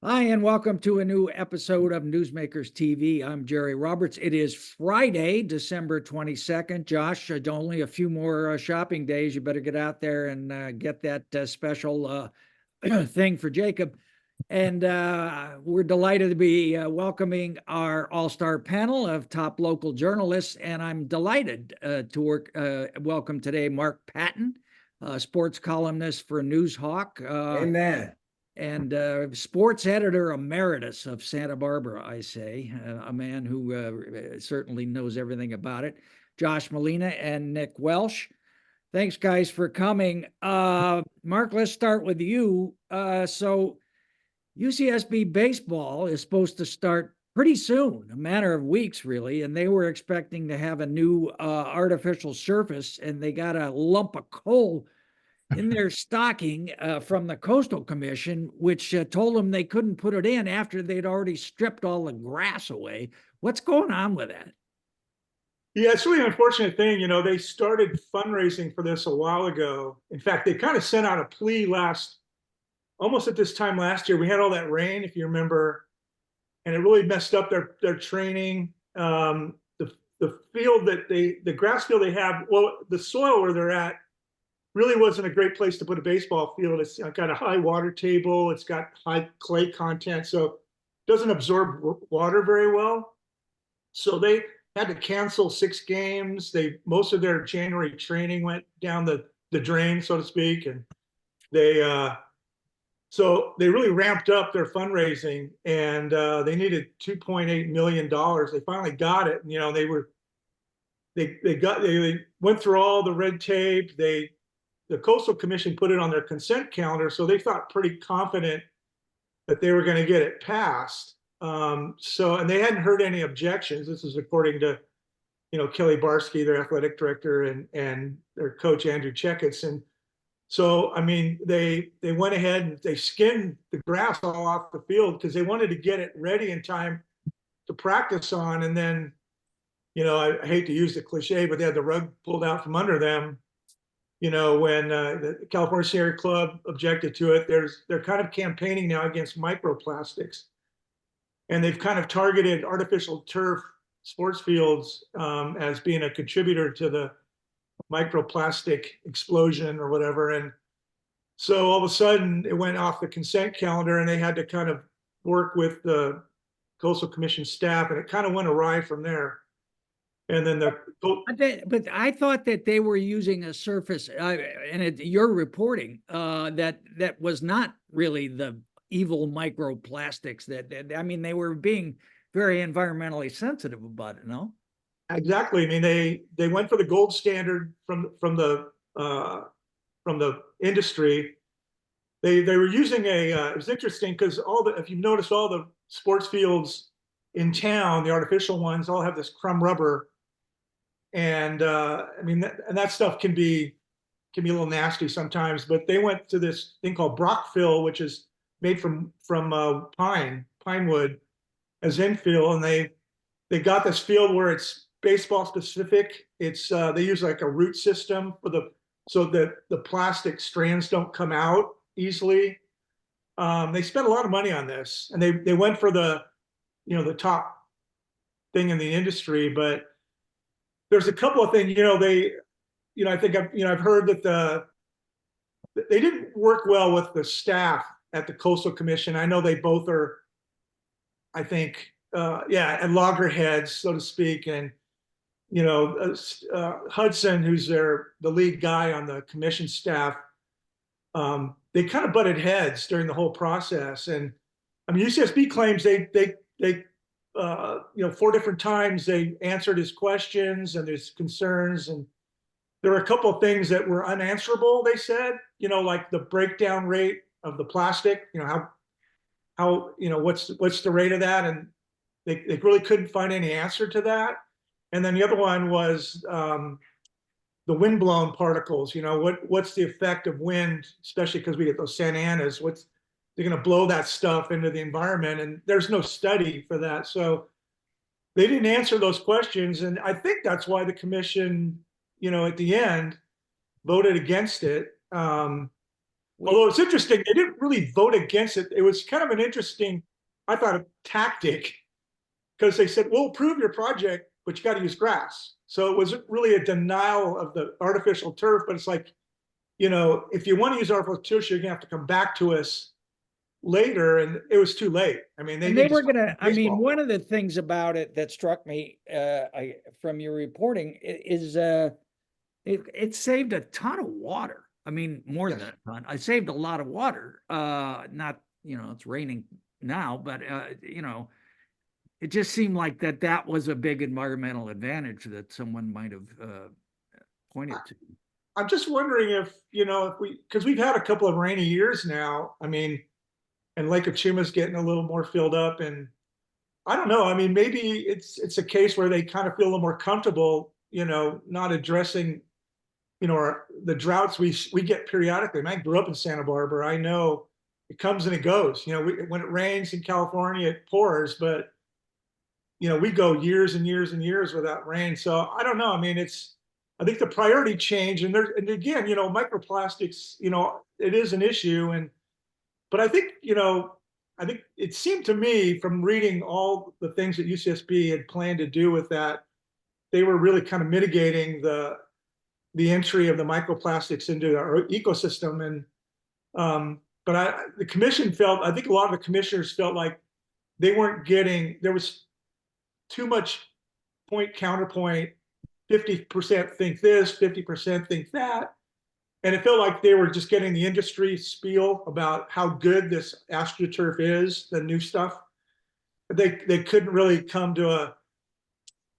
Hi, and welcome to a new episode of Newsmakers TV. I'm Jerry Roberts. It is Friday, December 22nd. Josh, only a few more shopping days. You better get out there and get that special thing for Jacob. And we're delighted to be welcoming our all-star panel of top local journalists. And I'm delighted to welcome today Mark Patton, sports columnist for Noozhawk. Amen. And sports editor emeritus of Santa Barbara, I say, a man who certainly knows everything about it. Josh Molina and Nick Welsh. Thanks, guys, for coming. Mark, let's start with you. So UCSB baseball is supposed to start pretty soon, a matter of weeks, really, and they were expecting to have a new artificial surface, and they got a lump of coal in their stocking from the Coastal Commission, which told them they couldn't put it in after they'd already stripped all the grass away. What's going on with that? Yeah, it's really an unfortunate thing. They started fundraising for this a while ago. In fact, they kind of sent out a plea almost at this time last year. We had all that rain, if you remember, and it really messed up their training. The field the grass field they have, well, the soil where they're at really wasn't a great place to put a baseball field. It's got a high water table. It's got high clay content, so it doesn't absorb water very well. So they had to cancel 6 games. Most of their January training went down the drain, so to speak, and so they really ramped up their fundraising, and they needed $2.8 million. They finally got it. They went through all the red tape. The Coastal Commission put it on their consent calendar, so they thought pretty confident that they were going to get it passed. And they hadn't heard any objections. This is according to, Kelly Barsky, their athletic director, and their coach Andrew Checketts. And so, I mean, they went ahead and they skinned the grass all off the field because they wanted to get it ready in time to practice on. And then, I hate to use the cliche, but they had the rug pulled out from under them. When the California Sierra Club objected to it, they're kind of campaigning now against microplastics, and they've kind of targeted artificial turf sports fields as being a contributor to the microplastic explosion or whatever. And so all of a sudden it went off the consent calendar, and they had to kind of work with the Coastal Commission staff, and it kind of went awry from there. And then but I thought that they were using a surface, and you're reporting that was not really the evil microplastics. I mean, they were being very environmentally sensitive about it. No, exactly. I mean, they went for the gold standard from the industry. They were using it was interesting because if you've noticed, all the sports fields in town, the artificial ones, all have this crumb rubber. And I mean, that stuff can be a little nasty sometimes. But they went to this thing called Brock fill, which is made from pine wood as infill, and they got this field where it's baseball specific. It's they use like a root system so that the plastic strands don't come out easily. They spent a lot of money on this, and they went for the top thing in the industry, but there's a couple of things, I think I've heard that they didn't work well with the staff at the Coastal Commission. I know they both are, I think, at loggerheads, so to speak. And, Hudson, who's the lead guy on the commission staff, they kind of butted heads during the whole process. And I mean, UCSB claims they 4 different times they answered his questions and his concerns, and there were a couple of things that were unanswerable. They said, like the breakdown rate of the plastic, how what's the rate of that, and they really couldn't find any answer to that. And then the other one was the windblown particles. What's the effect of wind, especially because we get those Santa Anas? They're going to blow that stuff into the environment, and there's no study for that. So they didn't answer those questions, and I think that's why the commission, at the end, voted against it. Although it's interesting, they didn't really vote against it. It was kind of an interesting, I thought, a tactic, because they said, we'll approve your project, but you got to use grass. So it wasn't really a denial of the artificial turf, but it's like, if you want to use artificial turf, you're gonna have to come back to us later, and it was too late. I mean, And they were stop gonna, I mean, baseball. one of the things about it that struck me, from your reporting is, it saved a ton of water. I mean, more Yes. than a ton. I saved a lot of water. Not, it's raining now, but, it just seemed like that was a big environmental advantage that someone might have, pointed to. I'm just wondering if because we've had a couple of rainy years now. I mean, and Lake Achuma's getting a little more filled up, and I don't know. I mean, maybe it's a case where they kind of feel a little more comfortable, not addressing, the droughts we get periodically. And I grew up in Santa Barbara. I know it comes and it goes. When it rains in California, it pours, but we go years and years and years without rain. So I don't know. I mean, I think the priority change, and again, microplastics, it is an issue, but I think it seemed to me from reading all the things that UCSB had planned to do with that, they were really kind of mitigating the entry of the microplastics into our ecosystem. And but the commission I think a lot of the commissioners felt like there was too much point counterpoint. 50% think this, 50% think that. And it felt like they were just getting the industry spiel about how good this AstroTurf is, the new stuff. They couldn't really come to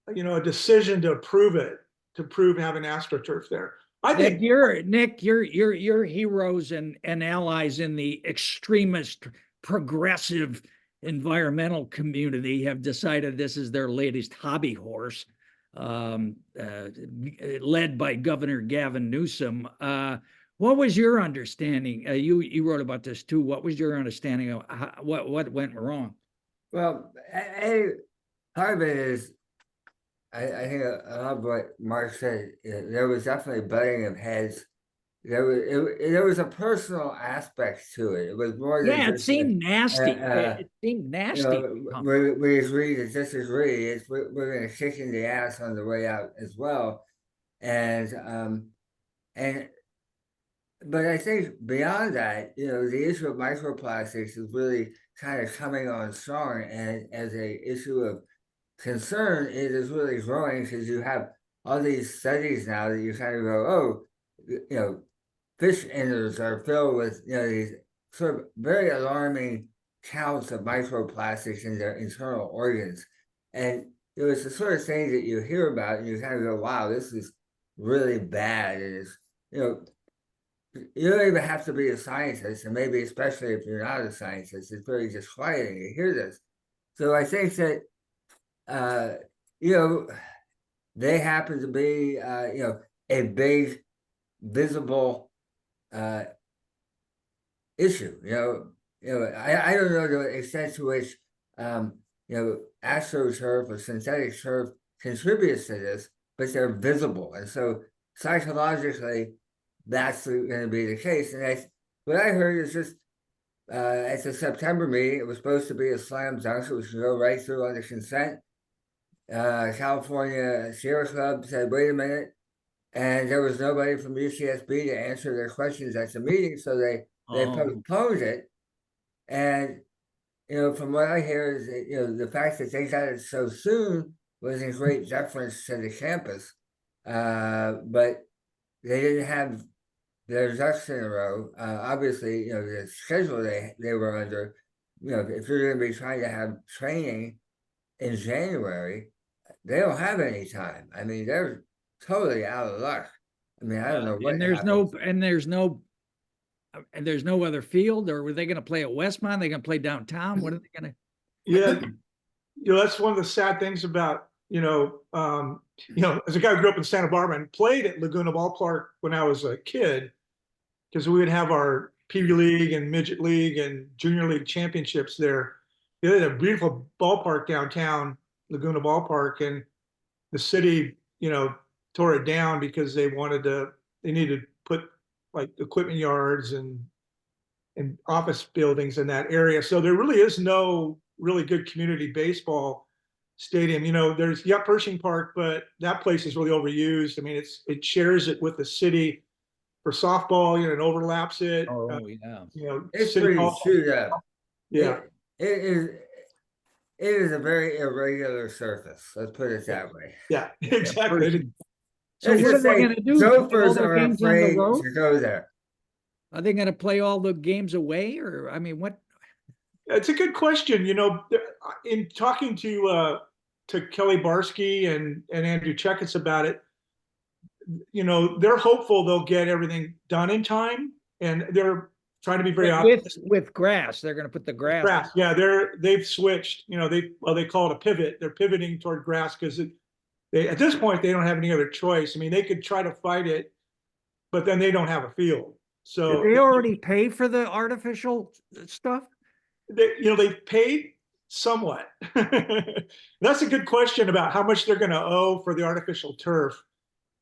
a decision to approve it, to prove having AstroTurf there. I think Nick, your heroes and allies in the extremist progressive environmental community have decided this is their latest hobby horse, led by Governor Gavin Newsom. What was your understanding? You wrote about this too. What was your understanding of what went wrong? Well, part of it is, I think a lot of what Mark said, there was definitely butting of heads. There was a personal aspect to it. It was more than Yeah, it just seemed nasty. It seemed you nasty. know, we agree to disagree. We're going to kick in the ass on the way out as well, and but I think beyond that, the issue of microplastics is really kind of coming on strong, and as a issue of concern, it is really growing because you have all these studies now that you kind of go, oh, fish innards are filled with these sort of very alarming counts of microplastics in their internal organs, and it's the sort of thing that you hear about and you kind of go, wow, this is really bad. And it's you don't even have to be a scientist, and maybe especially if you're not a scientist, it's very disquieting to hear this. So I think that they happen to be a big visible issue. I don't know the extent to which astroturf or synthetic turf contributes to this, but they're visible, and so psychologically that's going to be the case. And what I heard is just at the September meeting, it was supposed to be a slam dunk, so we should go right through on the consent. California Sierra Club said, wait a minute, and there was nobody from UCSB to answer their questions at the meeting, so they postponed it. And from what I hear is that, the fact that they got it so soon was in great deference to the campus, but they didn't have their ducks in a row. Obviously, the schedule they were under, if you're going to be trying to have training in January, they don't have any time. I mean, they're totally out of luck. I mean, I don't know what. And there's no other field, or were they going to play at Westmont? Are they going to play downtown? What are they going to? Yeah, that's one of the sad things about as a guy who grew up in Santa Barbara and played at Laguna Ballpark when I was a kid, because we would have our Pee Wee League and Midget League and Junior League championships there. They had a beautiful ballpark downtown, Laguna Ballpark, and the city, tore it down because they needed to put like equipment yards and and office buildings in that area. So there really is no really good community baseball stadium. You know, there's Pershing Park, but that place is really overused. I mean, it shares it with the city for softball, you know, it overlaps it. Oh, yeah. You know, It's City pretty Hall. chewed up. Yeah. It is a very irregular surface. Let's put it that way. Yeah, exactly. Pershing. So Let's what are just they say gonna do? Play all Gophers their are games on the afraid road? to go there. Are they gonna play all the games away, or, I mean, what? It's a good question. You know, in talking to Kelly Barsky and Andrew Checketts about it, you know, they're hopeful they'll get everything done in time, and they're trying to be very optimistic. With grass, they're gonna put the grass. Yeah, they've switched. You know, they call it a pivot. They're pivoting toward grass because they at this point they don't have any other choice. I mean, they could try to fight it, but then they don't have a field. So Did they already pay for the artificial stuff? they've paid somewhat. That's a good question about how much they're going to owe for the artificial turf.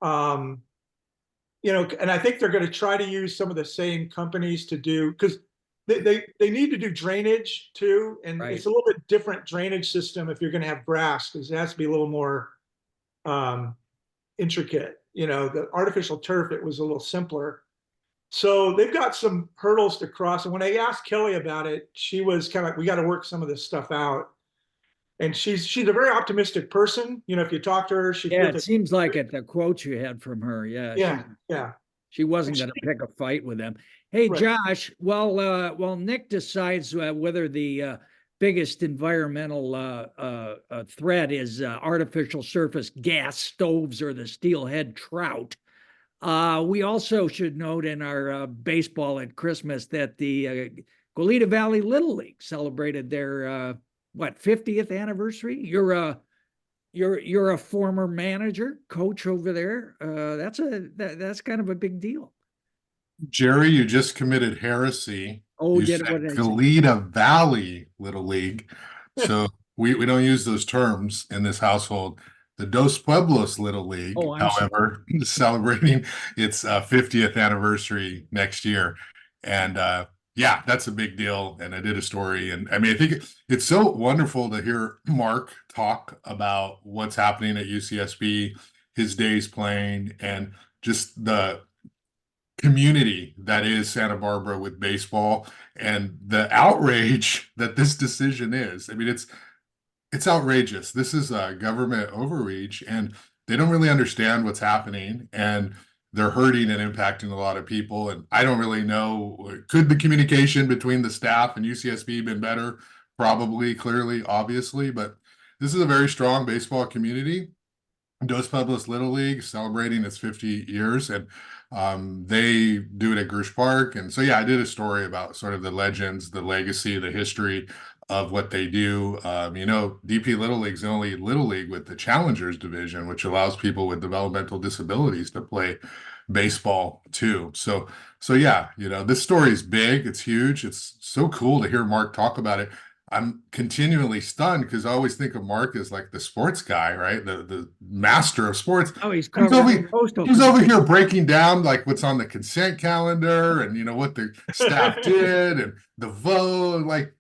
You know, and I think they're going to try to use some of the same companies to do, because they need to do drainage too, and Right. it's a little bit different drainage system if you're going to have grass, because it has to be a little more intricate. You know, the artificial turf, it was a little simpler. So they've got some hurdles to cross. And when I asked Kelly about it, she was kind of like, we got to work some of this stuff out. And she's a very optimistic person. You know, if you talk to her, she Yeah, feels it seems like it, the quotes you had from her. Yeah. She wasn't going to pick a fight with them. Hey, Right. Josh, while Nick decides whether the biggest environmental threat is artificial surface gas stoves or the steelhead trout, we also should note in our baseball at Christmas that the Goleta Valley Little League celebrated their 50th anniversary. You're a former manager, coach over there. That's kind of a big deal. Jerry, you just committed heresy. Oh, You did said what did I say? Goleta Valley Little League. So we don't use those terms in this household. The Dos Pueblos Little League, Oh, I'm sorry. however, is celebrating its 50th anniversary next year. And yeah, that's a big deal. And I did a story. And I mean, I think it's so wonderful to hear Mark talk about what's happening at UCSB, his days playing, and just the community that is Santa Barbara with baseball and the outrage that this decision is. I mean, it's outrageous. This is a government overreach, and they don't really understand what's happening, and they're hurting and impacting a lot of people. And I don't really know, could the communication between the staff and UCSB been better? Probably, clearly, obviously, but this is a very strong baseball community. Dos Pueblos Little League celebrating its 50 years, and they do it at Grush Park. And so, yeah, I did a story about sort of the legends, the legacy, the history of what they do. You know, DP Little League's the only Little League with the Challengers division, which allows people with developmental disabilities to play baseball too. So yeah, you know, this story is big. It's huge. It's so cool to hear Mark talk about it. I'm continually stunned because I always think of Mark as like the sports guy, right? The master of sports. Oh, he's covering He's over here breaking down like what's on the consent calendar and you know what the staff did and the vote. Like,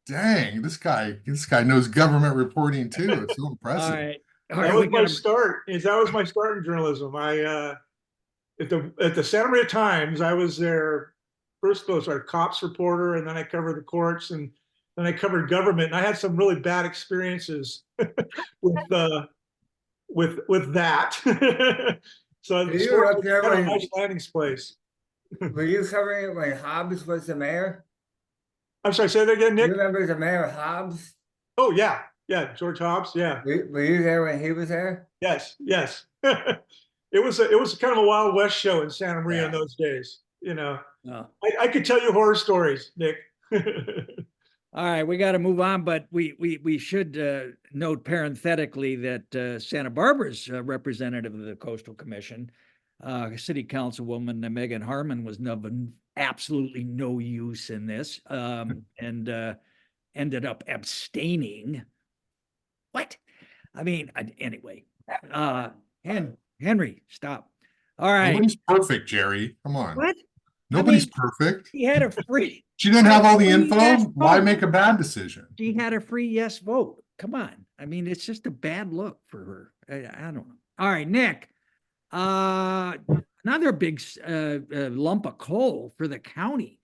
dang, this guy knows government reporting too. It's so impressive. All right. That was my start. That was my start in journalism. I at the Santa Maria Times, I was their first cops reporter, and then I covered the courts, and then I covered government. And I had some really bad experiences with that. So You were up there kind of a when- nice landing place. Were you covering it when Hobbs was the mayor? I'm sorry, say that again, You Nick. remember the mayor Hobbs? Oh yeah, George Hobbs. Yeah. Were you there when he was there? Yes. It was kind of a Wild West show in Santa Maria in those days. You know, I could tell you horror stories, Nick. All right, we got to move on, but we should note parenthetically that Santa Barbara's representative of the Coastal Commission, City Councilwoman Megan Harmon, was absolutely no use in this, and ended up abstaining. What? I mean, anyway, Henry, stop. All right. Nobody's perfect, Jerry. Come on. What? Nobody's mean, perfect. She had a free. She didn't have all the free yes info. Why vote. make a bad decision? She had a free yes vote. Come on. I mean, it's just a bad look for her. I don't know. All right, Nick. Another big lump of coal for the county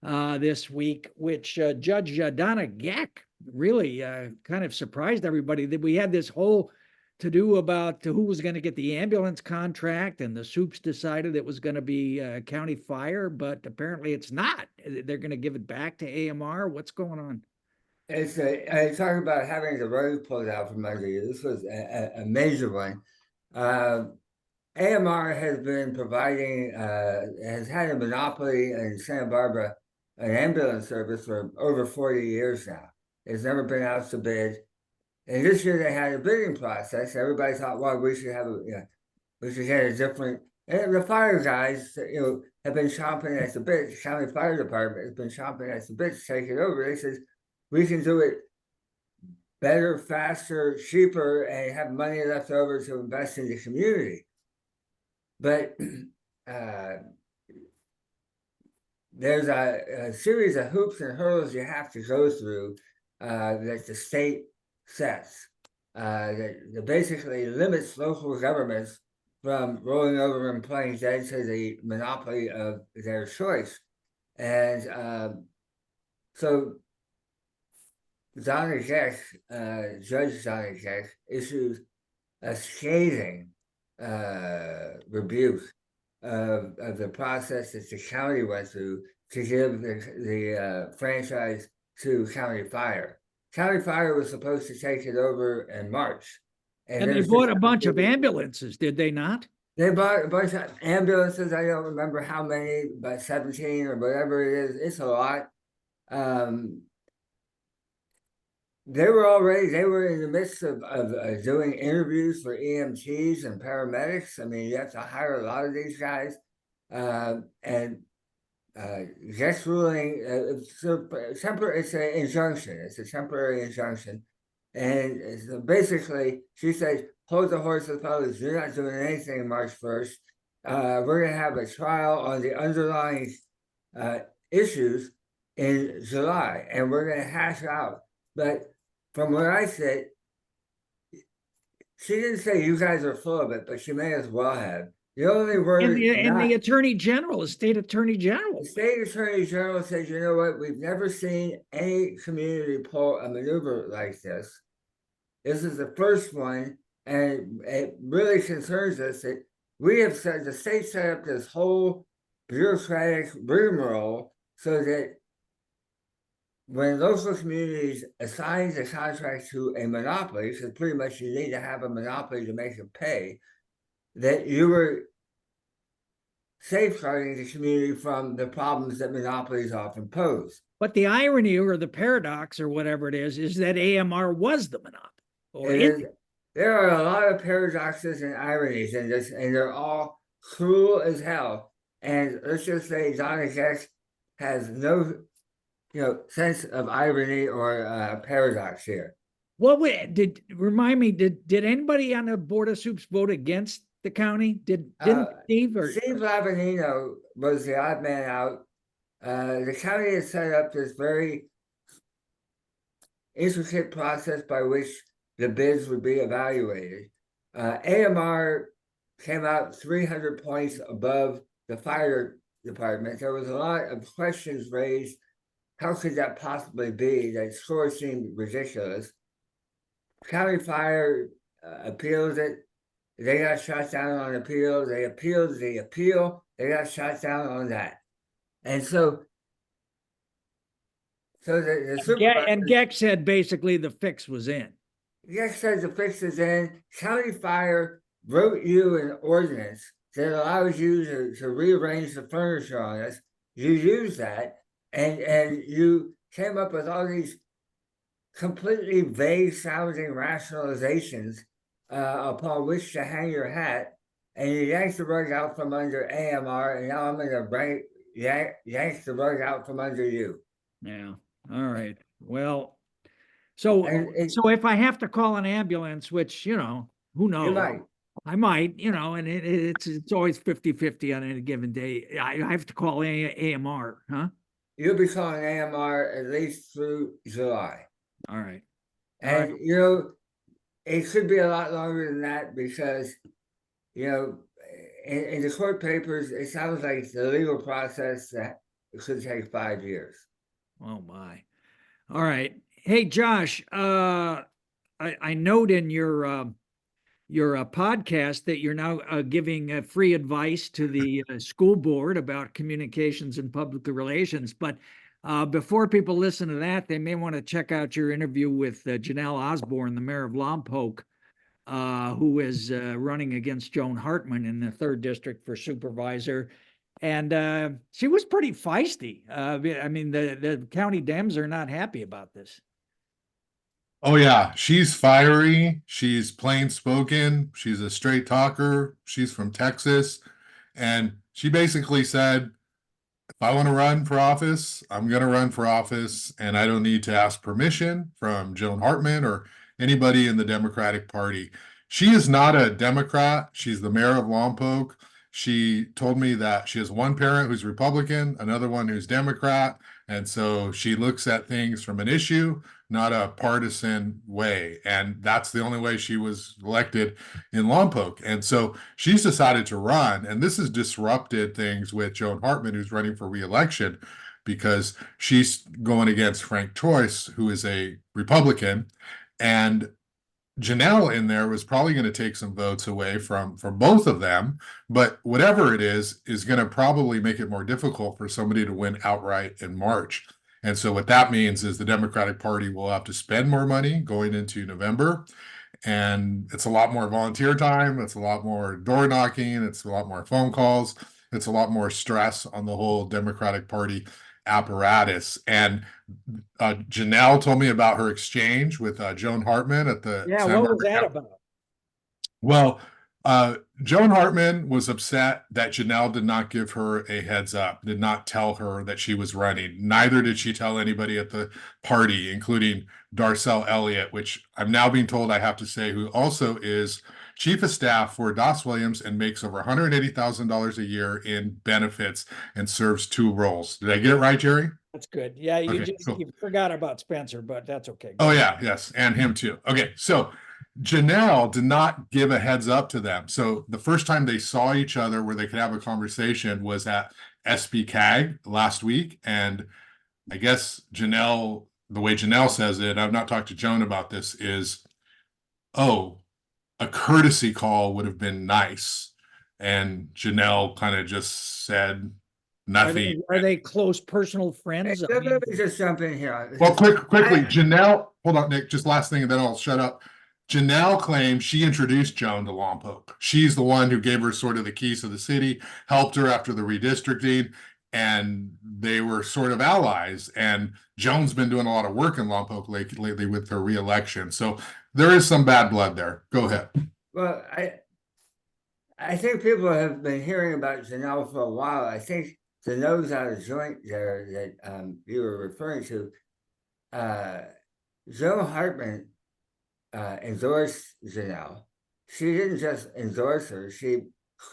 this week, which Judge Donna Geck really kind of surprised everybody that we had this whole to do about who was going to get the ambulance contract, and the Soups decided it was going to be county fire, but apparently it's not. They're going to give it back to AMR. What's going on? It's I talk about having the rug pulled out from under you. This was a major one. AMR has been providing, has had a monopoly in Santa Barbara, an ambulance service for over 40 years now. It's never been out to bid. And this year they had a bidding process. Everybody thought, well, we should have we should get a different. And the fire guys, have been chomping at the bit. The county fire department has been chomping at the bit to take it over. They said, we can do it better, faster, cheaper, and have money left over to invest in the community. But there's a series of hoops and hurdles you have to go through that the state sets that basically limits local governments from rolling over and playing dead to the monopoly of their choice. And so Donna Geck, Judge Donna Geck, issues a scathing rebuke of the process that the county went through to give the franchise to County Fire. County Fire was supposed to take it over in March. And they bought a bunch of ambulances, did they not? They bought a bunch of ambulances. I don't remember how many, but 17 or whatever it is. It's a lot. They were in the midst of doing interviews for EMTs and paramedics. I mean, you have to hire a lot of these guys. And Geck's ruling, it's an injunction. It's a temporary injunction. And so basically, she says, hold the horses, fellas. You're not doing anything March 1st. We're going to have a trial on the underlying issues in July, and we're going to hash out. But from where I sit, she didn't say you guys are full of it, but she may as well have. The only word And the attorney general, the state attorney general. the state attorney general says, you know what, we've never seen any community pull a maneuver like this. This is the first one, and it really concerns us that we have said the state set up this whole bureaucratic rigmarole so that when local communities assign the contract to a monopoly, because pretty much you need to have a monopoly to make it pay, that you were safeguarding the community from the problems that monopolies often pose. But the irony or the paradox or whatever it is that AMR was the monopoly. There are a lot of paradoxes and ironies in this, and they're all cruel as hell. And let's just say Donna Geck has no sense of irony or paradox here. Remind me, did anybody on the Board of Soups vote against the county? Didn't Steve Lavanino was the odd man out. The county has set up this very intricate process by which the bids would be evaluated. AMR came out 300 points above the fire department. There was a lot of questions raised. How could that possibly be? That score seemed ridiculous. County Fire appealed it. They got shot down on appeal. They appealed the appeal. They got shot down on that. And so the supervisor, and Geck said basically the fix was in. Geck said the fix is in. County Fire wrote you an ordinance that allows you to rearrange the furniture on us. You use that. And you came up with all these completely vague sounding rationalizations upon which to hang your hat, and you yanked the rug out from under AMR, and now I'm going to yank the rug out from under you. Yeah. All right. Well, so if I have to call an ambulance, which who knows? You might. I might, and it's always 50-50 on any given day. I have to call AMR, huh? You'll be calling AMR at least through July. All right. All And, right. it could be a lot longer than that because, in the court papers, it sounds like the legal process that it could take 5 years. Oh my. All right. Hey, Josh, I note in your podcast that you're now giving free advice to the school board about communications and public relations. But before people listen to that, they may want to check out your interview with Janelle Osborne, the mayor of Lompoc, who is running against Joan Hartman in the 3rd District for supervisor. And she was pretty feisty. I mean, the county Dems are not happy about this. Oh yeah, she's fiery. She's plain spoken. She's a straight talker. She's from Texas. And she basically said, if I want to run for office, I'm going to run for office, and I don't need to ask permission from Joan Hartman or anybody in the Democratic Party. She is not a Democrat. She's the mayor of Lompoc. She told me that she has one parent who's Republican, another one who's Democrat, and so she looks at things from an issue, not a partisan way. And that's the only way she was elected in Lompoc. And so she's decided to run. And this has disrupted things with Joan Hartman, who's running for re-election, because she's going against Frank Choice, who is a Republican. And Janelle in there was probably going to take some votes away from both of them, but whatever it is going to probably make it more difficult for somebody to win outright in March. And so what that means is the Democratic Party will have to spend more money going into November. And it's a lot more volunteer time. It's a lot more door knocking. It's a lot more phone calls. It's a lot more stress on the whole Democratic Party apparatus. And Janelle told me about her exchange with Joan Hartman at the Yeah, Santa what was Barbara that County. about? Well, Joan Hartman was upset that Janelle did not give her a heads up, did not tell her that she was running. Neither did she tell anybody at the party, including Darcel Elliott, which I'm now being told I have to say, who also is chief of staff for Doss Williams and makes over $180,000 a year in benefits and serves 2 roles. Did I get it right, Jerry? That's good. Yeah, Okay, cool. you forgot about Spencer, but that's okay. Oh yeah, yes, and him too. Okay, so Janelle did not give a heads up to them. So the first time they saw each other where they could have a conversation was at SB CAG last week. And I guess Janelle, the way Janelle says it, I've not talked to Joan about this, is, oh, a courtesy call would have been nice. And Janelle kind of just said nothing. Are they close personal friends? I Let mean, me just jump in here. Well, quickly, Janelle, hold on, Nick, just last thing, and then I'll shut up. Janelle claims she introduced Joan to Lompoc. She's the one who gave her sort of the keys to the city, helped her after the redistricting, and they were sort of allies. And Joan's been doing a lot of work in Lompoc lately with her reelection. So there is some bad blood there. Go ahead. Well, I think people have been hearing about Janelle for a while. I think the nose out of joint there that you were referring to, Joan Hartman endorsed Janelle. She didn't just endorse her, she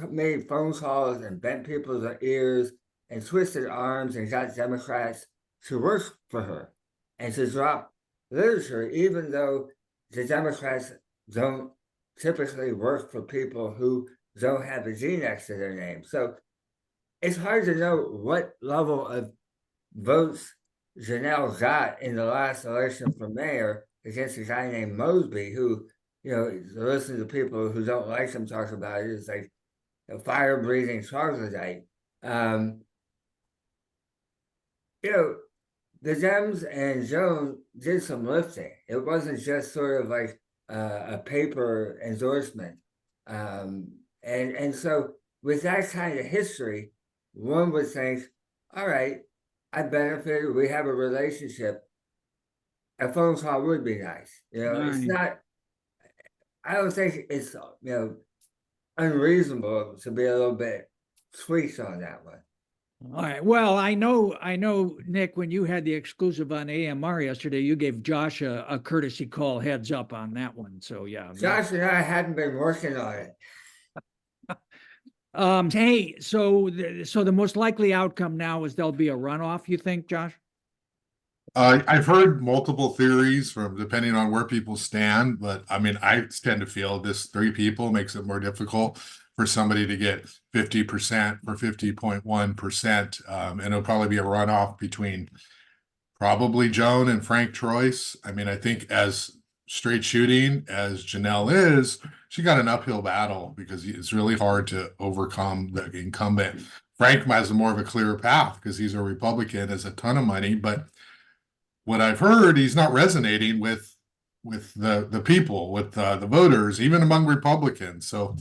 made phone calls and bent people's ears and twisted arms and got Democrats to work for her and to drop literature, even though the Democrats don't typically work for people who don't have a G next to their name. So it's hard to know what level of votes Janelle got in the last election for mayor against a guy named Mosby, who, listen to people who don't like him talk about it, it's like a fire-breathing troglodyte. The Dems and Joan did some lifting. It wasn't just sort of like a paper endorsement. And so with that kind of history, one would think, all right, I benefited, we have a relationship. A phone call would be nice. It's not, I don't think it's, unreasonable to be a little bit tweaked on that one. all right. Well, I know, Nick, when you had the exclusive on AMR yesterday, you gave Josh a courtesy call heads up on that one. So yeah. Josh and I hadn't been working on it. Hey, so the most likely outcome now is there'll be a runoff, you think, Josh? I've heard multiple theories from depending on where people stand, but I mean, I tend to feel this 3 people makes it more difficult for somebody to get 50% or 50.1%. And it'll probably be a runoff between probably Joan and Frank Troyce. I mean, I think as straight shooting as Janelle is, she got an uphill battle because it's really hard to overcome the incumbent. Frank has more of a clear path because he's a Republican, has a ton of money, but what I've heard, he's not resonating with the people, with the voters, even among Republicans. So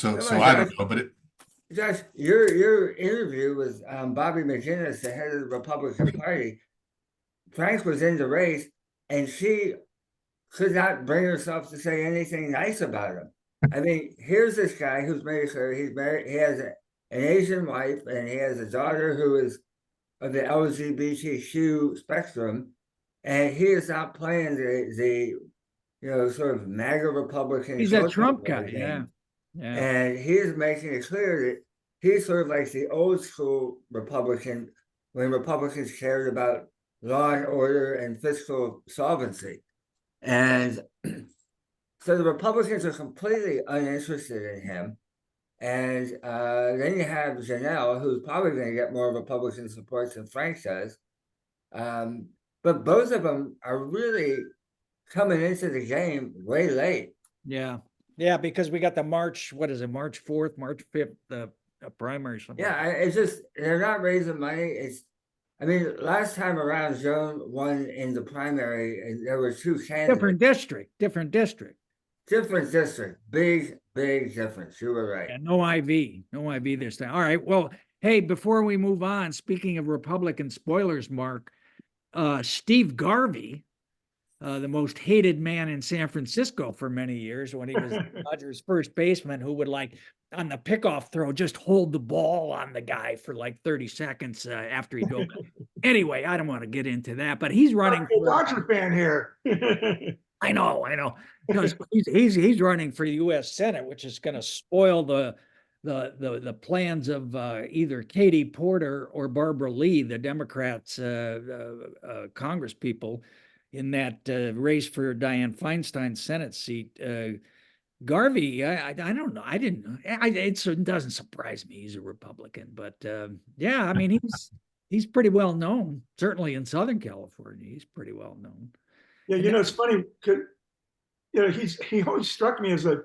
I don't know, but Josh, your interview with Bobby McGinnis, the head of the Republican Party, Frank was in the race, and she could not bring herself to say anything nice about him. I mean, here's this guy who's made it clear he's married, he has an Asian wife, and he has a daughter who is of the LGBTQ spectrum, and he is not playing the sort of MAGA Republican. He's a Trump guy, yeah. And he is making it clear that he's sort of like the old school Republican when Republicans cared about law and order and fiscal solvency. And so the Republicans are completely uninterested in him. And then you have Janelle, who's probably going to get more Republican support than Frank does. But both of them are really coming into the game way late. Yeah. Yeah, because we got the March 4th, March 5th, the primary. Yeah, it's just, they're not raising money. I mean, last time around, Joan won in the primary, and there were 2 candidates. Different district. Big difference. You were right. And no IV this time. All right. Well, hey, before we move on, speaking of Republican spoilers, Mark, Steve Garvey, the most hated man in San Francisco for many years when he was Dodgers first baseman, who would like on the pickoff throw, just hold the ball on the guy for like 30 seconds after he dove. Anyway, I don't want to get into that, but he's running. Dodger fan here. I know. Because he's running for the U.S. Senate, which is going to spoil the plans of either Katie Porter or Barbara Lee, the Democrats Congress people, in that race for Dianne Feinstein's Senate seat. Garvey, I don't know. I didn't know. It doesn't surprise me. He's a Republican, but yeah, I mean, he's pretty well known. Certainly in Southern California, he's pretty well known. Yeah, it's funny. He always struck me as a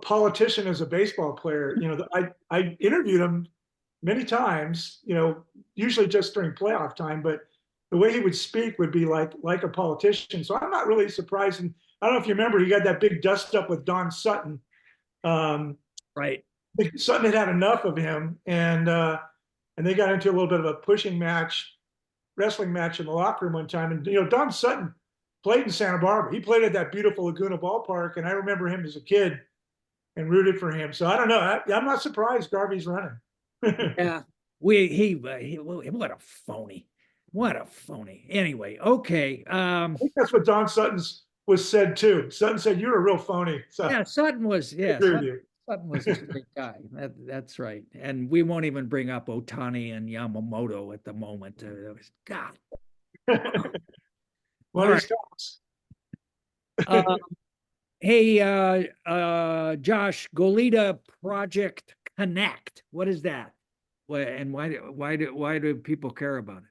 politician, as a baseball player. I interviewed him many times. Usually just during playoff time, but the way he would speak would be like a politician. So I'm not really surprised. And I don't know if you remember, he got that big dust up with Don Sutton. Right. I think Sutton had enough of him, and they got into a little bit of a wrestling match in the locker room one time. And Don Sutton played in Santa Barbara. He played at that beautiful Laguna ballpark, and I remember him as a kid and rooted for him. So I don't know. I'm not surprised Garvey's running. Yeah, what a phony. What a phony. Anyway, okay. I think that's what Don Sutton's was said too. Sutton said, "You're a real phony." So yeah, Sutton was Sutton was a great guy. That's right. And we won't even bring up Otani and Yamamoto at the moment. God. Right. Hey, Josh, Goleta Project Connect. What is that? And why do people care about it?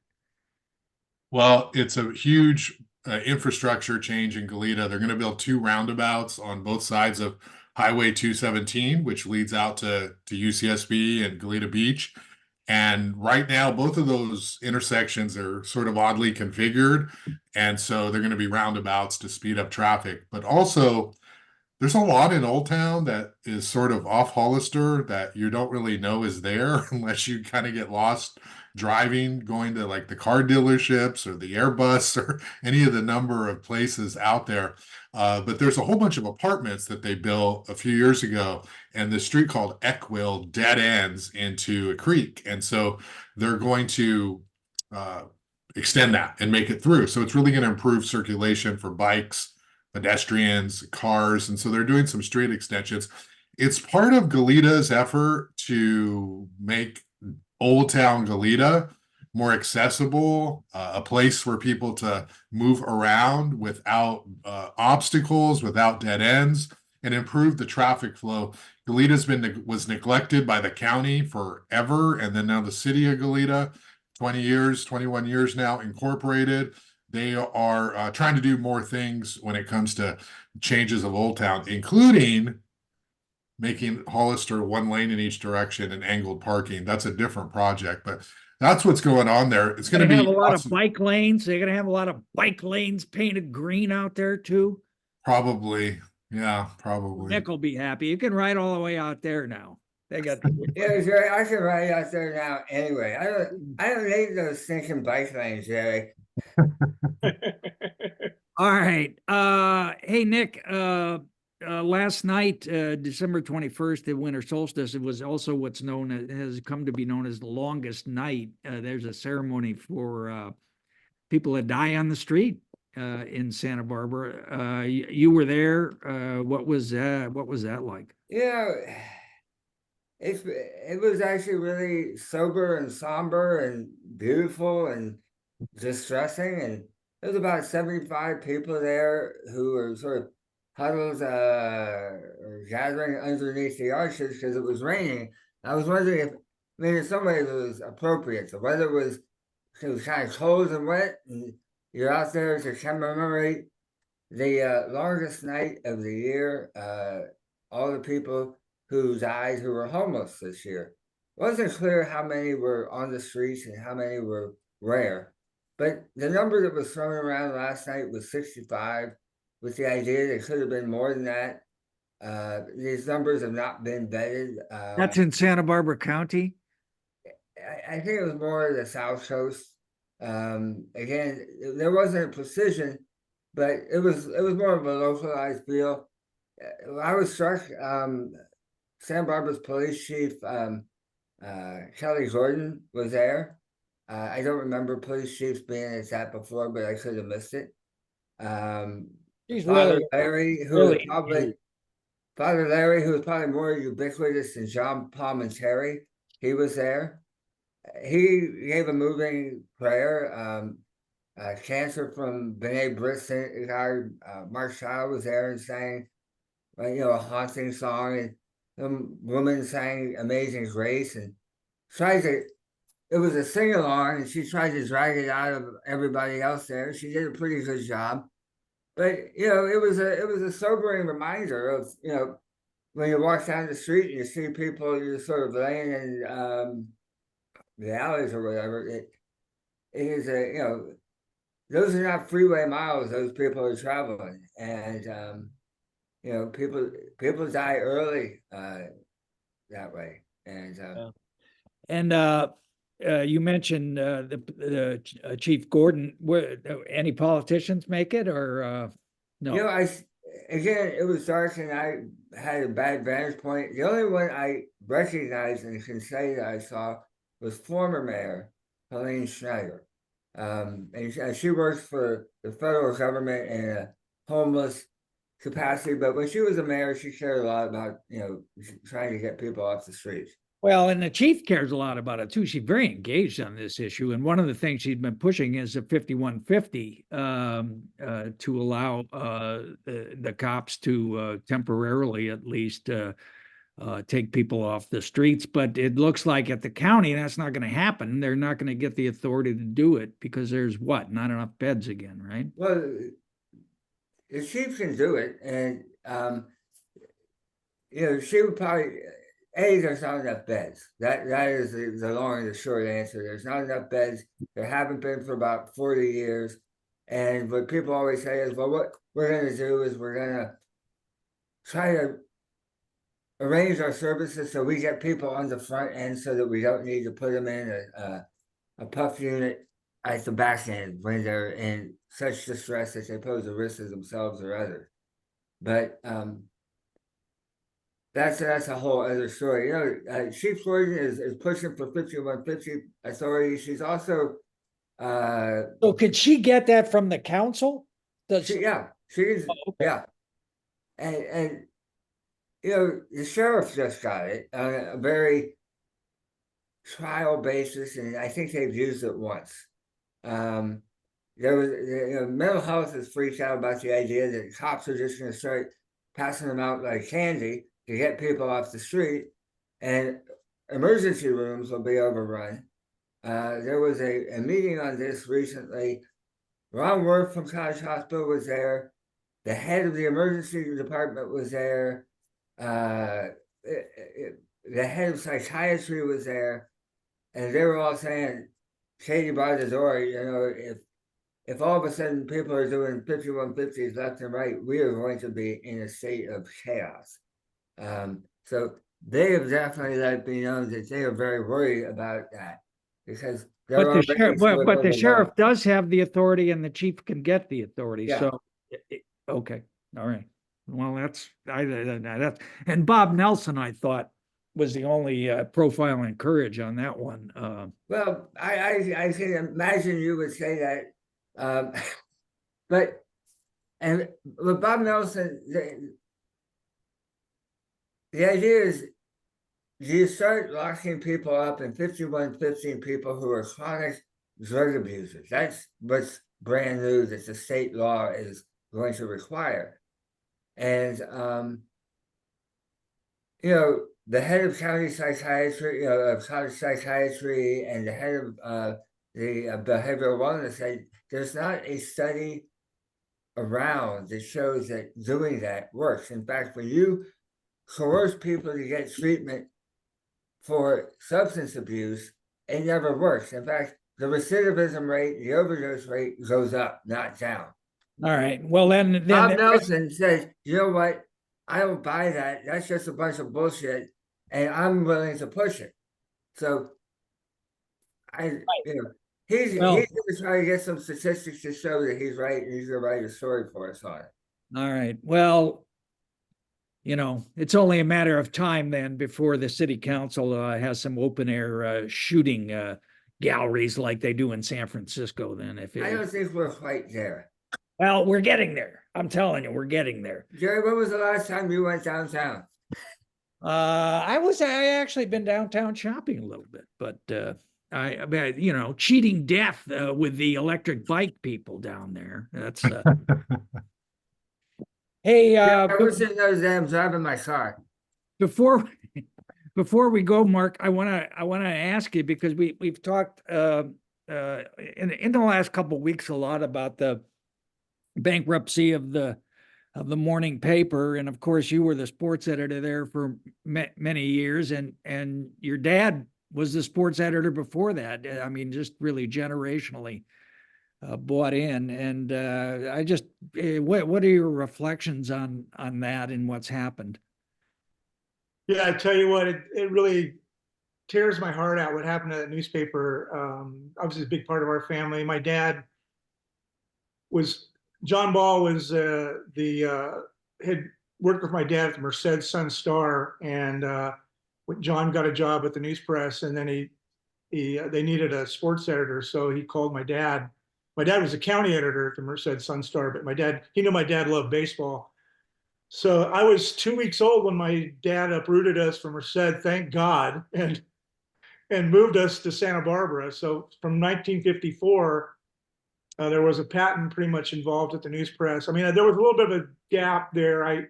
Well, it's a huge infrastructure change in Goleta. They're going to build 2 roundabouts on both sides of Highway 217, which leads out to UCSB and Goleta Beach. And right now, both of those intersections are sort of oddly configured. And so they're going to be roundabouts to speed up traffic. But also, there's a lot in Old Town that is sort of off Hollister that you don't really know is there unless you kind of get lost driving, going to like the car dealerships or the Airbus or any of the number of places out there. But there's a whole bunch of apartments that they built a few years ago, and the street called Eckwill dead ends into a creek. And so they're going to extend that and make it through. So it's really going to improve circulation for bikes, pedestrians, cars. And so they're doing some street extensions. It's part of Goleta's effort to make Old Town Goleta more accessible, a place for people to move around without obstacles, without dead ends, and improve the traffic flow. Goleta's was neglected by the county forever, and then now the city of Goleta, 20 years, 21 years now incorporated. They are trying to do more things when it comes to changes of Old Town, including making Hollister one lane in each direction and angled parking. That's a different project, but that's what's going on there. It's going to have be a lot awesome. of bike lanes. They're gonna have a lot of bike lanes painted green out there too. Probably. Yeah, probably. Nick will be happy. You can ride all the way out there now. They got Yeah, Jerry, I can ride out there now anyway. I don't need those stinking bike lanes, Jerry. all right. Hey Nick, last night, December 21st, the winter solstice, it was also what's known as, has come to be known as the longest night. There's a ceremony for people that die on the street in Santa Barbara. You were there. What was that like? Yeah, it was actually really sober and somber and beautiful and distressing. And there was about 75 people there who were sort of huddled or gathering underneath the arches because it was raining. I was wondering if, I mean, in some ways it was appropriate. The weather was, it was kind of cold and wet, and you're out there to commemorate the longest night of the year. All the people who died who were homeless this year. It wasn't clear how many were on the streets and how many were rare. But the number that was thrown around last night was 65, with the idea that it could have been more than that. These numbers have not been vetted. That's in Santa Barbara County. I think it was more the South Coast. Again, there wasn't a precision, but it was more of a localized feel. I was struck. Santa Barbara's police chief, Kelly Gordon, was there. I don't remember police chiefs being at that before, but I could have missed it. He's Father really, Larry, who really was probably Father Larry, who was probably more ubiquitous than John Palmentary, he was there. He gave a moving prayer. Cancer from B'nai B'rith, Mark Child was there and sang, a haunting song, and the woman sang Amazing Grace and tried to, it was a sing-along, and she tried to drag it out of everybody else there. She did a pretty good job. But, it was a sobering reminder of, when you walk down the street and you see people, you're sort of laying in the alleys or whatever, it is those are not freeway miles those people are traveling. And, people die early that way. And you mentioned the Chief Gordon. Any politicians make it or no? Again, it was dark and I had a bad vantage point. The only one I recognized and can say that I saw was former Mayor Helene Schneider. And she works for the federal government in a homeless capacity, but when she was a mayor, she cared a lot about, trying to get people off the streets. Well, and the chief cares a lot about it too. She's very engaged on this issue, and one of the things she's been pushing is a 5150 to allow the cops to temporarily, at least, take people off the streets. But it looks like at the county that's not going to happen. They're not going to get the authority to do it because there's not enough beds again, right? Well, the chief can do it, and she would probably. There's not enough beds. That is the long and the short answer. There's not enough beds. There haven't been for about 40 years. And what people always say is, well, what we're going to do is we're going to try to arrange our services so we get people on the front end so that we don't need to put them in a puff unit at the back end when they're in such distress that they pose a risk to themselves or others. But that's a whole other story. Chief Gordon is pushing for 5150 authority. She's also so could she get that from the council? she's Okay. yeah. And the sheriff just got it on a very trial basis, and I think they've used it once. There was, mental health has freaked out about the idea that cops are just going to start passing them out like candy to get people off the street, and emergency rooms will be overrun. There was a meeting on this recently. Ron Worth from College Hospital was there. The head of the emergency department was there. The head of psychiatry was there. And they were all saying, Katie by the door, if all of a sudden people are doing 5150s left and right, we are going to be in a state of chaos. So they have definitely let me know that they are very worried about that, because But the sheriff does have the authority, and the chief can get the authority. Yeah. So, okay, all right. Well, that's and Bob Nelson, I thought, was the only profile in courage on that one. Well, I can imagine you would say that, but with Bob Nelson, the idea is, you start locking people up in 5115 people who are chronic drug abusers. That's what's brand new that the state law is going to require. And the head of county psychiatry, of college psychiatry, and the head of the behavioral wellness said there's not a study around that shows that doing that works. In fact, when you coerce people to get treatment for substance abuse, it never works. In fact, the recidivism rate, the overdose rate goes up, not down. All right. Well, then Bob Nelson says, you know what? I don't buy that. That's just a bunch of bullshit, and I'm willing to push it. So, he's going to try to get some statistics to show that he's right, and he's going to write a story for us on it. All right. Well, it's only a matter of time then before the city council has some open air shooting galleries like they do in San Francisco. Then, I don't think we're quite there. Well, we're getting there. I'm telling you, we're getting there. Jerry, when was the last time you went downtown? I actually been downtown shopping a little bit, but I cheating death with the electric bike people down there. That's hey, I was in those days driving my car. Before we go, Mark, I wanna ask you, because we've talked in the last couple of weeks a lot about the bankruptcy of the morning paper, and of course you were the sports editor there for many years, and your dad was the sports editor before that. I mean, just really generationally bought in. And what are your reflections on that and what's happened? Yeah, I tell you what, it really tears my heart out what happened to that newspaper. Obviously, it's a big part of our family. My dad John Ball was had worked with my dad at the Merced Sun-Star, and John got a job at the news press, and then they needed a sports editor, so he called my dad. My dad was a county editor at the Merced Sun-Star, but he knew my dad loved baseball. So I was 2 weeks old when my dad uprooted us from Merced, thank God, and moved us to Santa Barbara. So from 1954. There was a Patton pretty much involved at the news press. I mean, there was a little bit of a gap there.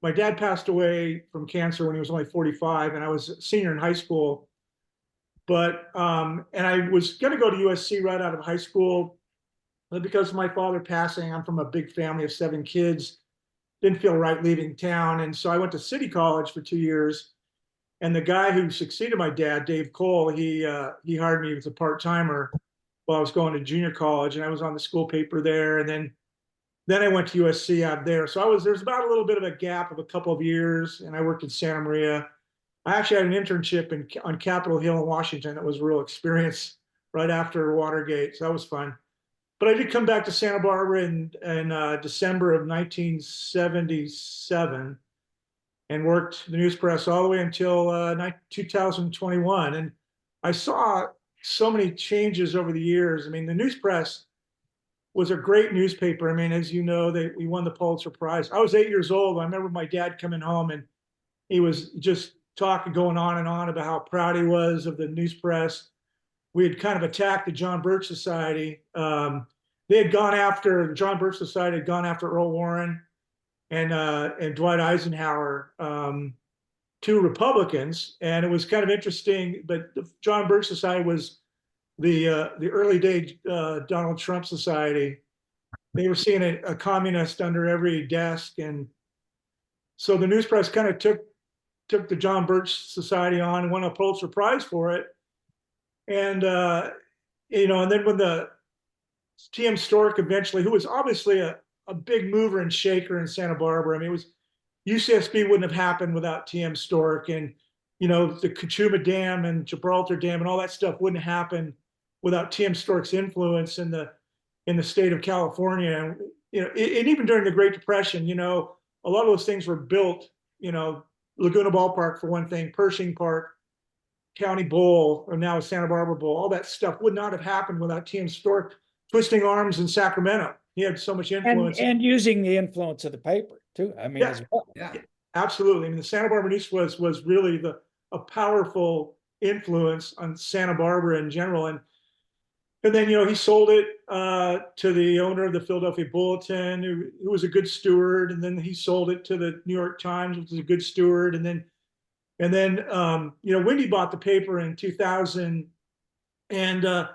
My dad passed away from cancer when he was only 45, and I was a senior in high school. But and I was going to go to USC right out of high school, but because of my father passing, I'm from a big family of 7 kids. Didn't feel right leaving town, and so I went to City College for 2 years. And the guy who succeeded my dad, Dave Cole, he hired me as a part-timer while I was going to junior college, and I was on the school paper there. And then I went to USC out there. So there's about a little bit of a gap of a couple of years, and I worked in Santa Maria. I actually had an internship on Capitol Hill in Washington. That was a real experience right after Watergate. So that was fun. But I did come back to Santa Barbara in December of 1977 and worked the news press all the way until 2021. And I saw so many changes over the years. I mean, the news press was a great newspaper. I mean, as you know, we won the Pulitzer Prize. I was 8 years old. I remember my dad coming home and He was just going on and on about how proud he was of the news press. We had kind of attacked the John Birch Society. The John Birch Society had gone after Earl Warren and Dwight Eisenhower, two Republicans, and it was kind of interesting. But the John Birch Society was the early day Donald Trump Society. They were seeing a communist under every desk, and so the news press kind of took the John Birch Society on and won a Pulitzer Prize for it. And and then when the T.M. Stork eventually, who was obviously a big mover and shaker in Santa Barbara. I mean, it was UCSB wouldn't have happened without T.M. Stork, and the Kachuma Dam and Gibraltar Dam and all that stuff wouldn't happen without T.M. Stork's influence in the state of California. And and even during the Great Depression, a lot of those things were built. Laguna Ballpark for one thing, Pershing Park, County Bowl, or now Santa Barbara Bowl. All that stuff would not have happened without T.M. Stork twisting arms in Sacramento. He had so much influence. And using the influence of the paper too. I mean, as well. Yeah. Absolutely. I mean, the Santa Barbara News was really a powerful influence on Santa Barbara in general. And then, he sold it to the owner of the Philadelphia Bulletin, who was a good steward. And then he sold it to the New York Times, which was a good steward. And then Wendy bought the paper in 2000, and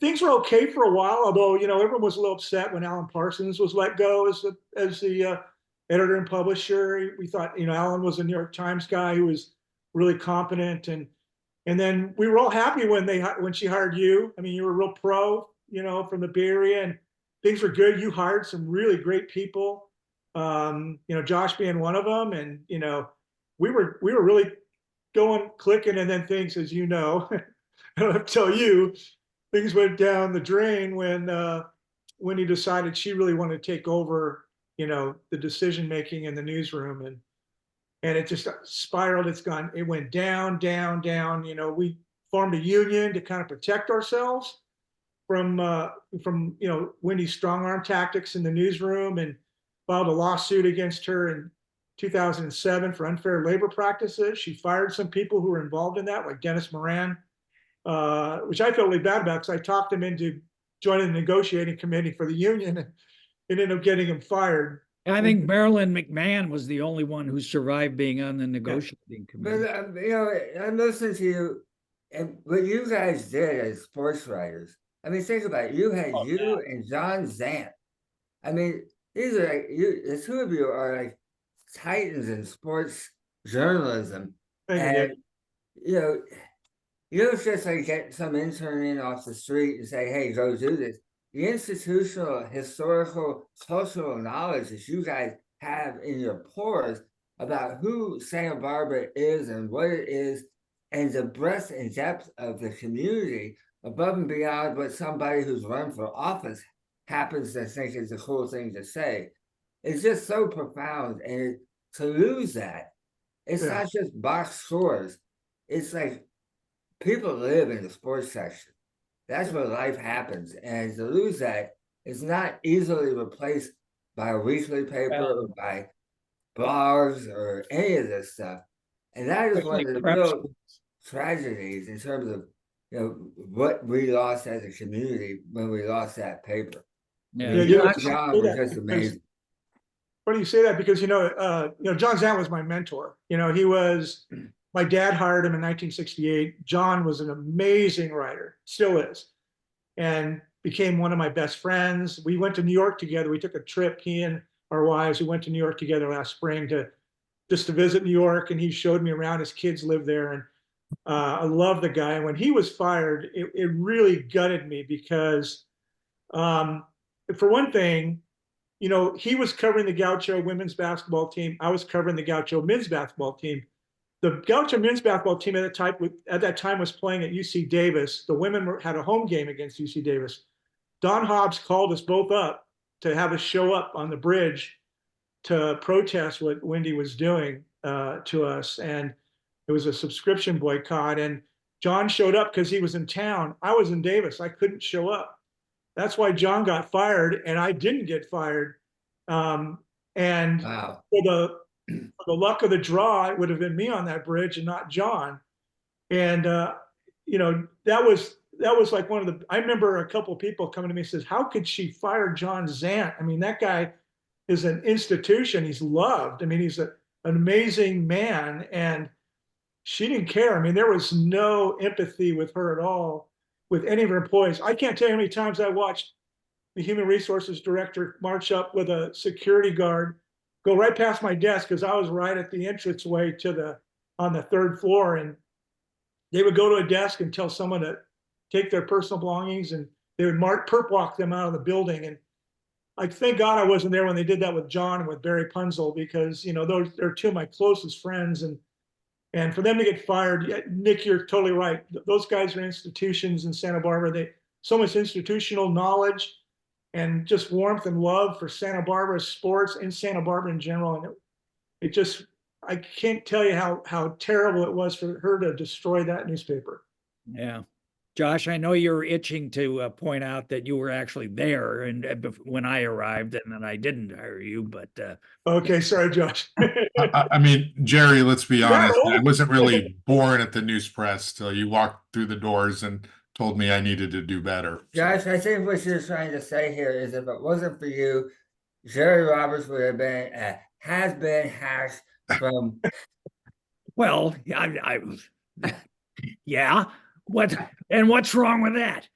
things were okay for a while, although everyone was a little upset when Alan Parsons was let go as the editor and publisher. We thought Alan was a New York Times guy who was really competent, and then we were all happy when she hired you. I mean, you were real pro, from the Bay Area, and things were good. You hired some really great people. Josh being one of them, and we were really clicking, and then things, as I don't have to tell you, things went down the drain when he decided she really wanted to take over, the decision making in the newsroom, and it just spiraled. It went down, down, down. We formed a union to kind of protect ourselves from Wendy's strong arm tactics in the newsroom, and filed a lawsuit against her in 2007 for unfair labor practices. She fired some people who were involved in that, like Dennis Moran, which I felt really bad about because I talked him into joining the negotiating committee for the union and ended up getting him fired. And I think Marilyn McMahon was the only one who survived being on the negotiating committee. But I'm listening to you, and what you guys did as sports writers. I mean, think about it. You had and John Zant. I mean, these are the two of you are like titans in sports journalism. And you don't just like get some intern in off the street and say, hey, go do this. The institutional, historical, cultural knowledge that you guys have in your pores about who Santa Barbara is and what it is, and the breadth and depth of the community above and beyond what somebody who's run for office happens to think is a cool thing to say. It's just so profound. And to lose that, it's not just box scores. It's like people live in the sports section. That's where life happens. And to lose that is not easily replaced by a weekly paper or by blogs or any of this stuff. And that is one of the real tragedies in terms of what we lost as a community when we lost that paper. Yeah, John was just amazing. Funny you say that because John Zant was my mentor. He was my dad hired him in 1968. John was an amazing writer, still is, and became one of my best friends. We went to New York together. We took a trip, he and our wives. We went to New York together last spring to visit New York, and he showed me around. His kids live there, and I love the guy. And when he was fired, it really gutted me because, for one thing, he was covering the Gaucho women's basketball team. I was covering the Gaucho men's basketball team. The Gaucho men's basketball team at that time was playing at UC Davis. The women had a home game against UC Davis. Don Hobbs called us both up to have us show up on the bridge to protest what Wendy was doing to us. And it was a subscription boycott. And John showed up because he was in town. I was in Davis. I couldn't show up. That's why John got fired and I didn't get fired. And wow. the luck of the draw, it would have been me on that bridge and not John. And you know, that was like one of the. I remember a couple of people coming to me and says, "How could she fire John Zant? I mean, that guy is an institution. He's loved. I mean, he's an amazing man." And she didn't care. I mean, there was no empathy with her at all, with any of her employees. I can't tell you how many times I watched the human resources director march up with a security guard, go right past my desk because I was right at the entranceway to on the third floor, and they would go to a desk and tell someone to take their personal belongings, and they would perp walk them out of the building. And like, thank God I wasn't there when they did that with John and with Barry Punzel, because you know they're two of my closest friends, and for them to get fired, Nick, you're totally right. Those guys are institutions in Santa Barbara. They so much institutional knowledge and just warmth and love for Santa Barbara sports and Santa Barbara in general. And it just, I can't tell you how terrible it was for her to destroy that newspaper. Yeah. Josh, I know you're itching to point out that you were actually there and when I arrived, and then I didn't hire you, but Okay, sorry, Josh. I mean, Jerry, let's be That honest. I old? wasn't really born at the news press till you walked through the doors and told me I needed to do better. So, Josh, I think what you're trying to say here is if it wasn't for you, Jerry Roberts would have been a has-been hash from. well, yeah. What's wrong with that?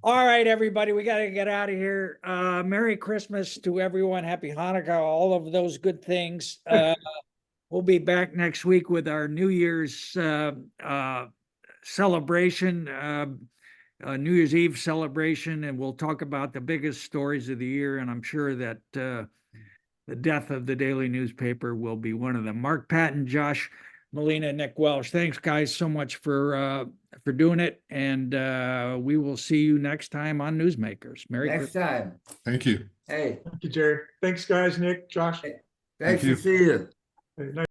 All right, everybody, we got to get out of here. Merry Christmas to everyone. Happy Hanukkah, all of those good things. We'll be back next week with our New Year's celebration, New Year's Eve celebration, and we'll talk about the biggest stories of the year. And I'm sure that the death of the daily newspaper will be one of them. Mark Patton, Josh Molina, Nick Welsh. Thanks, guys, so much for doing it. And we will see you next time on Newsmakers. Merry Next Christmas. time. thank you. Hey, Thank you, Jerry. Thanks, guys. Nick, Josh. nice you. to see you. Nice